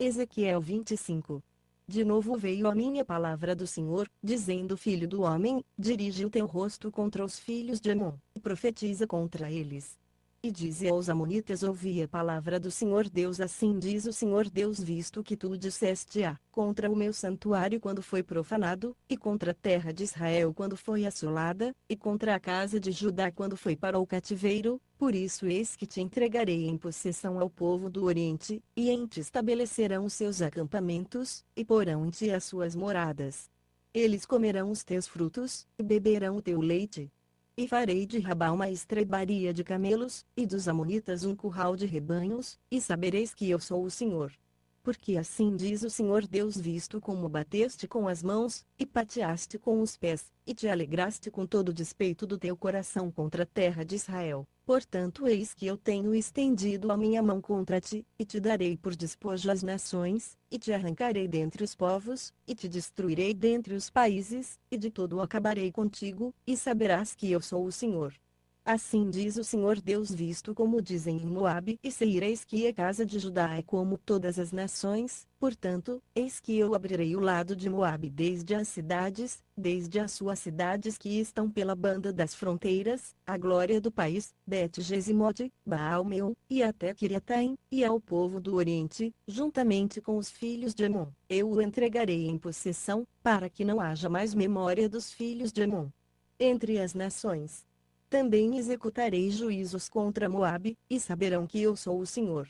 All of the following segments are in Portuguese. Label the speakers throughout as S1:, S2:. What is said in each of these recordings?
S1: Ezequiel 25. De novo veio a minha palavra do Senhor, dizendo: Filho do homem, dirige o teu rosto contra os filhos de Amon, e profetiza contra eles. E dize aos amonitas: Ouvi a palavra do Senhor Deus, assim diz o Senhor Deus, visto que tu disseste contra o meu santuário quando foi profanado, e contra a terra de Israel quando foi assolada, e contra a casa de Judá quando foi para o cativeiro, por isso eis que te entregarei em possessão ao povo do Oriente, e em ti estabelecerão os seus acampamentos, e porão em ti as suas moradas. Eles comerão os teus frutos, e beberão o teu leite. E farei de Rabá uma estrebaria de camelos, e dos amonitas um curral de rebanhos, e sabereis que eu sou o Senhor. Porque assim diz o Senhor Deus, visto como bateste com as mãos, e pateaste com os pés, e te alegraste com todo o despeito do teu coração contra a terra de Israel. Portanto, eis que eu tenho estendido a minha mão contra ti, e te darei por despojo às nações, e te arrancarei dentre os povos, e te destruirei dentre os países, e de todo acabarei contigo, e saberás que eu sou o Senhor. Assim diz o Senhor Deus, visto como dizem em Moabe e Seir, eis que a casa de Judá é como todas as nações, portanto, eis que eu abrirei o lado de Moabe desde as cidades, desde as suas cidades que estão pela banda das fronteiras, a glória do país, Bet-Gesimote, Baal-Meon, e até Kiriataim, e ao povo do Oriente, juntamente com os filhos de Amon, eu o entregarei em possessão, para que não haja mais memória dos filhos de Amon entre as nações. Também executarei juízos contra Moabe, e saberão que eu sou o Senhor.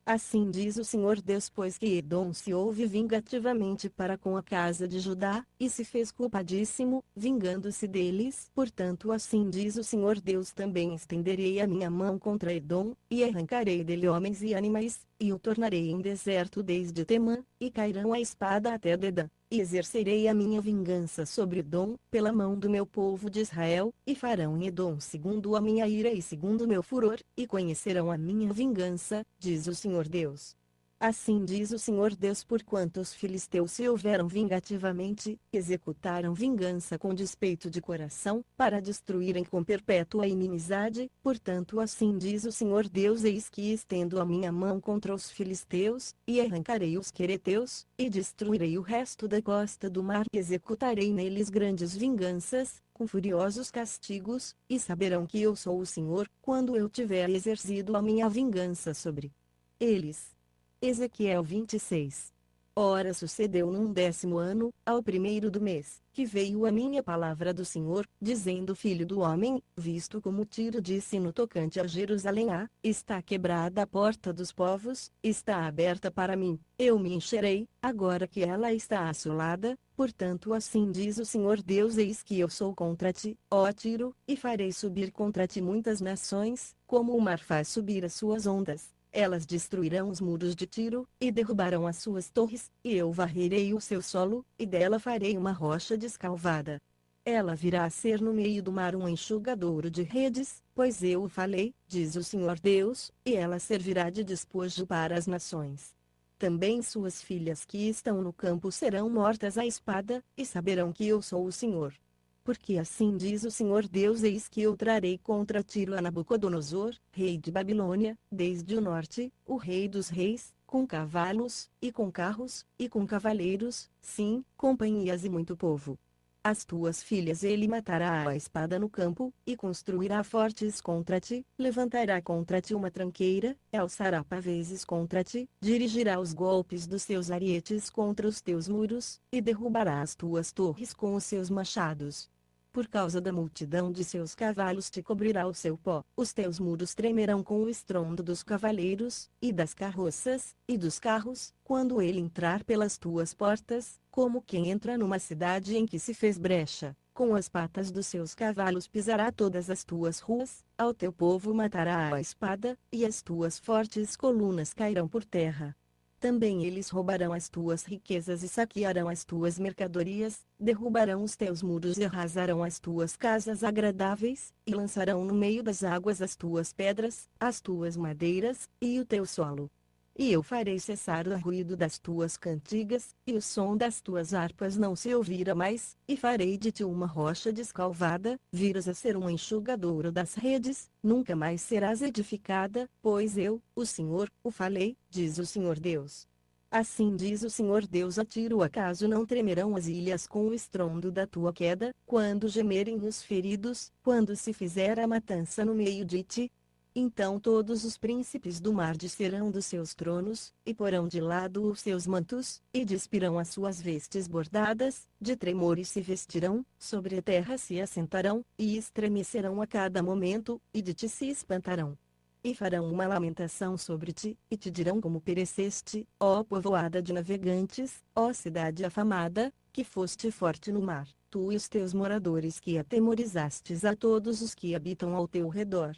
S1: Assim diz o Senhor Deus, pois que Edom se houve vingativamente para com a casa de Judá, e se fez culpadíssimo, vingando-se deles. Portanto, assim diz o Senhor Deus, também estenderei a minha mão contra Edom, e arrancarei dele homens e animais, e o tornarei em deserto desde Temã, e cairão a espada até Dedã. E exercerei a minha vingança sobre Edom, pela mão do meu povo de Israel, e farão em Edom segundo a minha ira e segundo o meu furor, e conhecerão a minha vingança, diz o Senhor Deus. Assim diz o Senhor Deus, porquanto os filisteus se houveram vingativamente, executaram vingança com despeito de coração, para destruírem com perpétua inimizade, portanto assim diz o Senhor Deus, eis que estendo a minha mão contra os filisteus, e arrancarei os quereteus, e destruirei o resto da costa do mar, e executarei neles grandes vinganças, com furiosos castigos, e saberão que eu sou o Senhor, quando eu tiver exercido a minha vingança sobre eles. Ezequiel 26. Ora sucedeu num 10º ano, ao primeiro do mês, que veio a minha palavra do Senhor, dizendo: Filho do homem, visto como Tiro disse no tocante a Jerusalém: está quebrada a porta dos povos, está aberta para mim, eu me encherei, agora que ela está assolada. Portanto assim diz o Senhor Deus, eis que eu sou contra ti, ó Tiro, e farei subir contra ti muitas nações, como o mar faz subir as suas ondas. Elas destruirão os muros de Tiro, e derrubarão as suas torres, e eu varrerei o seu solo, e dela farei uma rocha descalvada. Ela virá a ser no meio do mar um enxugadouro de redes, pois eu o falei, diz o Senhor Deus, e ela servirá de despojo para as nações. Também suas filhas que estão no campo serão mortas à espada, e saberão que eu sou o Senhor. Porque assim diz o Senhor Deus, eis que eu trarei contra Tiro a Nabucodonosor, rei de Babilônia, desde o norte, o rei dos reis, com cavalos, e com carros, e com cavaleiros, sim, companhias e muito povo. As tuas filhas ele matará à espada no campo, e construirá fortes contra ti, levantará contra ti uma tranqueira, alçará pavês contra ti, dirigirá os golpes dos seus arietes contra os teus muros, e derrubará as tuas torres com os seus machados. Por causa da multidão de seus cavalos te cobrirá o seu pó, os teus muros tremerão com o estrondo dos cavaleiros, e das carroças, e dos carros, quando ele entrar pelas tuas portas, como quem entra numa cidade em que se fez brecha. Com as patas dos seus cavalos pisará todas as tuas ruas, ao teu povo matará a espada, e as tuas fortes colunas cairão por terra. Também eles roubarão as tuas riquezas e saquearão as tuas mercadorias, derrubarão os teus muros e arrasarão as tuas casas agradáveis, e lançarão no meio das águas as tuas pedras, as tuas madeiras, e o teu solo. E eu farei cessar o ruído das tuas cantigas, e o som das tuas harpas não se ouvirá mais, e farei de ti uma rocha descalvada, virás a ser um enxugadouro das redes, nunca mais serás edificada, pois eu, o Senhor, o falei, diz o Senhor Deus. Assim diz o Senhor Deus a Tiro: acaso não tremerão as ilhas com o estrondo da tua queda, quando gemerem os feridos, quando se fizer a matança no meio de ti? Então todos os príncipes do mar descerão dos seus tronos, e porão de lado os seus mantos, e despirão as suas vestes bordadas, de tremores se vestirão, sobre a terra se assentarão, e estremecerão a cada momento, e de ti se espantarão. E farão uma lamentação sobre ti, e te dirão como pereceste, ó povoada de navegantes, ó cidade afamada, que foste forte no mar, tu e os teus moradores que atemorizastes a todos os que habitam ao teu redor.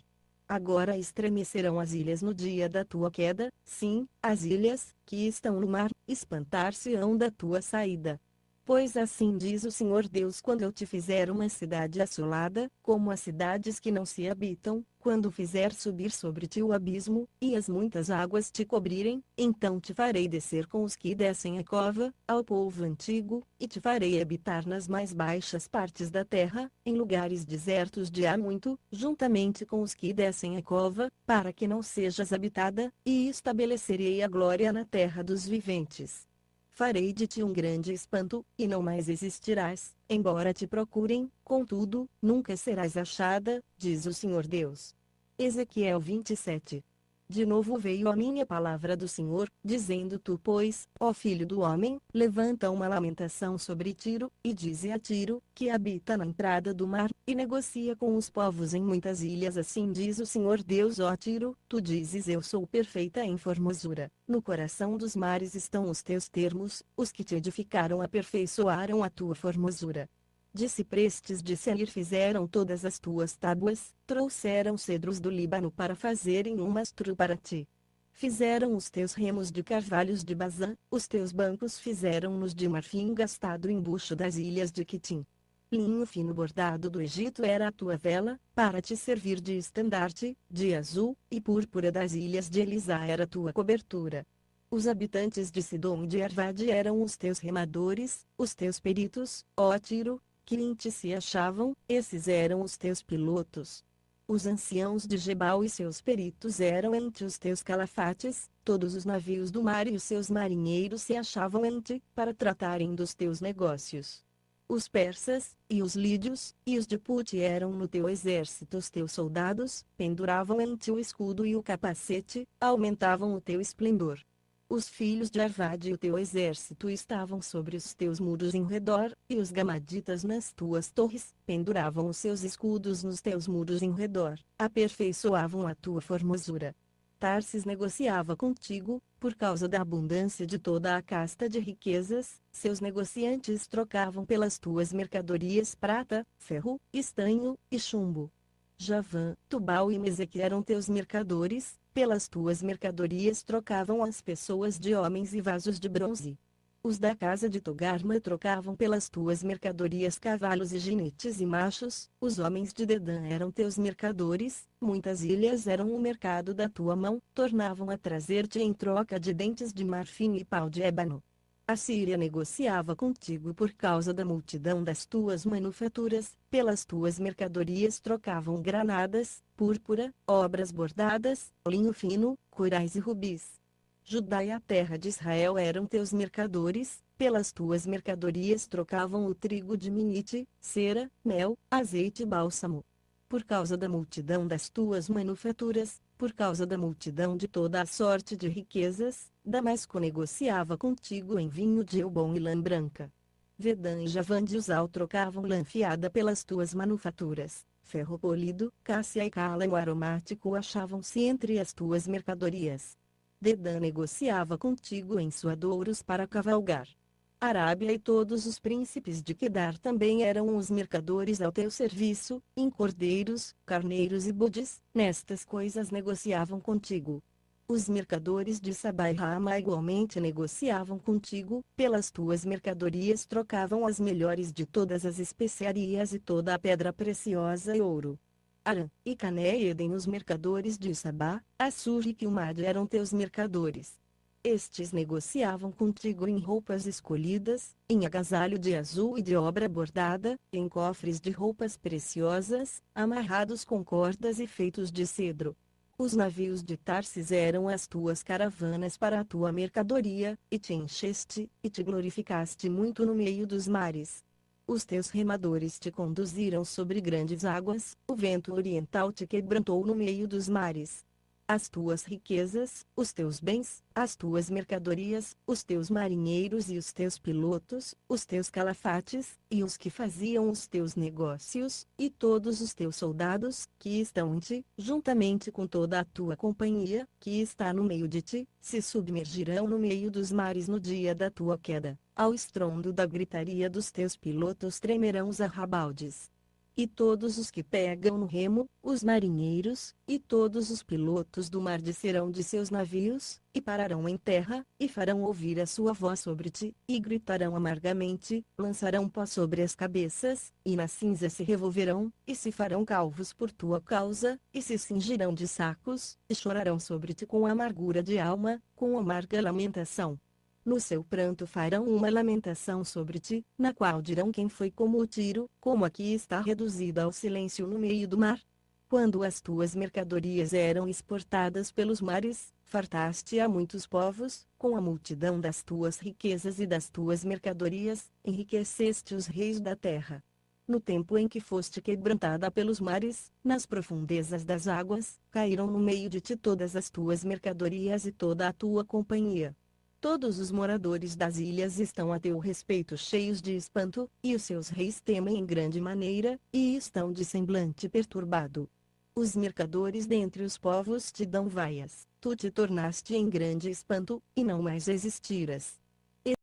S1: Agora estremecerão as ilhas no dia da tua queda, sim, as ilhas, que estão no mar, espantar-se-ão da tua saída. Pois assim diz o Senhor Deus: quando eu te fizer uma cidade assolada, como as cidades que não se habitam, quando fizer subir sobre ti o abismo, e as muitas águas te cobrirem, então te farei descer com os que descem a cova, ao povo antigo, e te farei habitar nas mais baixas partes da terra, em lugares desertos de há muito, juntamente com os que descem a cova, para que não sejas habitada, e estabelecerei a glória na terra dos viventes. Farei de ti um grande espanto, e não mais existirás, embora te procurem, contudo, nunca serás achada, diz o Senhor Deus. Ezequiel 27. De novo veio a minha palavra do Senhor, dizendo: tu, pois, ó filho do homem, levanta uma lamentação sobre Tiro, e dize a Tiro, que habita na entrada do mar, e negocia com os povos em muitas ilhas. Assim diz o Senhor Deus: ó Tiro, tu dizes: eu sou perfeita em formosura, no coração dos mares estão os teus termos, os que te edificaram aperfeiçoaram a tua formosura. De ciprestes de Seir fizeram todas as tuas tábuas, trouxeram cedros do Líbano para fazerem um mastro para ti. Fizeram os teus remos de carvalhos de Bazã, os teus bancos fizeram-nos de marfim gastado em bucho das ilhas de Quitim. Linho fino bordado do Egito era a tua vela, para te servir de estandarte, de azul, e púrpura das ilhas de Elisá era a tua cobertura. Os habitantes de Sidom e de Arvade eram os teus remadores, os teus peritos, ó Tiro, que em ti se achavam, esses eram os teus pilotos. Os anciãos de Gebal e seus peritos eram em ti os teus calafates, todos os navios do mar e os seus marinheiros se achavam em ti, para tratarem dos teus negócios. Os persas, e os lídios, e os de Pute eram no teu exército os teus soldados, penduravam em ti o escudo e o capacete, aumentavam o teu esplendor. Os filhos de Arvade e o teu exército estavam sobre os teus muros em redor, e os gamaditas nas tuas torres, penduravam os seus escudos nos teus muros em redor, aperfeiçoavam a tua formosura. Tarsis negociava contigo, por causa da abundância de toda a casta de riquezas, seus negociantes trocavam pelas tuas mercadorias prata, ferro, estanho, e chumbo. Javã, Tubal e Meseque eram teus mercadores, pelas tuas mercadorias trocavam as pessoas de homens e vasos de bronze. Os da casa de Togarma trocavam pelas tuas mercadorias cavalos e jinetes e machos, os homens de Dedã eram teus mercadores, muitas ilhas eram o mercado da tua mão, tornavam a trazer-te em troca de dentes de marfim e pau de ébano. A Síria negociava contigo por causa da multidão das tuas manufaturas, pelas tuas mercadorias trocavam granadas, púrpura, obras bordadas, linho fino, corais e rubis. Judá e a terra de Israel eram teus mercadores, pelas tuas mercadorias trocavam o trigo de Minite, cera, mel, azeite e bálsamo. Por causa da multidão das tuas manufaturas, por causa da multidão de toda a sorte de riquezas, Damasco negociava contigo em vinho de Elbom e lã branca. Vedã e Javã de Uzal trocavam lã fiada pelas tuas manufaturas, ferro polido, cássia e cálamo aromático achavam-se entre as tuas mercadorias. Dedã negociava contigo em suadouros para cavalgar. Arábia e todos os príncipes de Quedar também eram os mercadores ao teu serviço, em cordeiros, carneiros e bodes, nestas coisas negociavam contigo. Os mercadores de Sabá e Rama igualmente negociavam contigo, pelas tuas mercadorias trocavam as melhores de todas as especiarias e toda a pedra preciosa e ouro. Arã, e Cané e Edem os mercadores de Sabá, Assur e Quilmad eram teus mercadores. Estes negociavam contigo em roupas escolhidas, em agasalho de azul e de obra bordada, em cofres de roupas preciosas, amarrados com cordas e feitos de cedro. Os navios de Tarsis eram as tuas caravanas para a tua mercadoria, e te encheste, e te glorificaste muito no meio dos mares. Os teus remadores te conduziram sobre grandes águas, o vento oriental te quebrantou no meio dos mares. As tuas riquezas, os teus bens, as tuas mercadorias, os teus marinheiros e os teus pilotos, os teus calafates, e os que faziam os teus negócios, e todos os teus soldados, que estão em ti, juntamente com toda a tua companhia, que está no meio de ti, se submergirão no meio dos mares no dia da tua queda. Ao estrondo da gritaria dos teus pilotos tremerão os arrabaldes. E todos os que pegam no remo, os marinheiros, e todos os pilotos do mar descerão de seus navios, e pararão em terra, e farão ouvir a sua voz sobre ti, e gritarão amargamente, lançarão pó sobre as cabeças, e na cinza se revolverão, e se farão calvos por tua causa, e se cingirão de sacos, e chorarão sobre ti com amargura de alma, com amarga lamentação. No seu pranto farão uma lamentação sobre ti, na qual dirão quem foi como o Tiro, como aqui está reduzida ao silêncio no meio do mar. Quando as tuas mercadorias eram exportadas pelos mares, fartaste a muitos povos, com a multidão das tuas riquezas e das tuas mercadorias, enriqueceste os reis da terra. No tempo em que foste quebrantada pelos mares, nas profundezas das águas, caíram no meio de ti todas as tuas mercadorias e toda a tua companhia. Todos os moradores das ilhas estão a teu respeito cheios de espanto, e os seus reis temem em grande maneira, e estão de semblante perturbado. Os mercadores dentre os povos te dão vaias, tu te tornaste em grande espanto, e não mais existiras.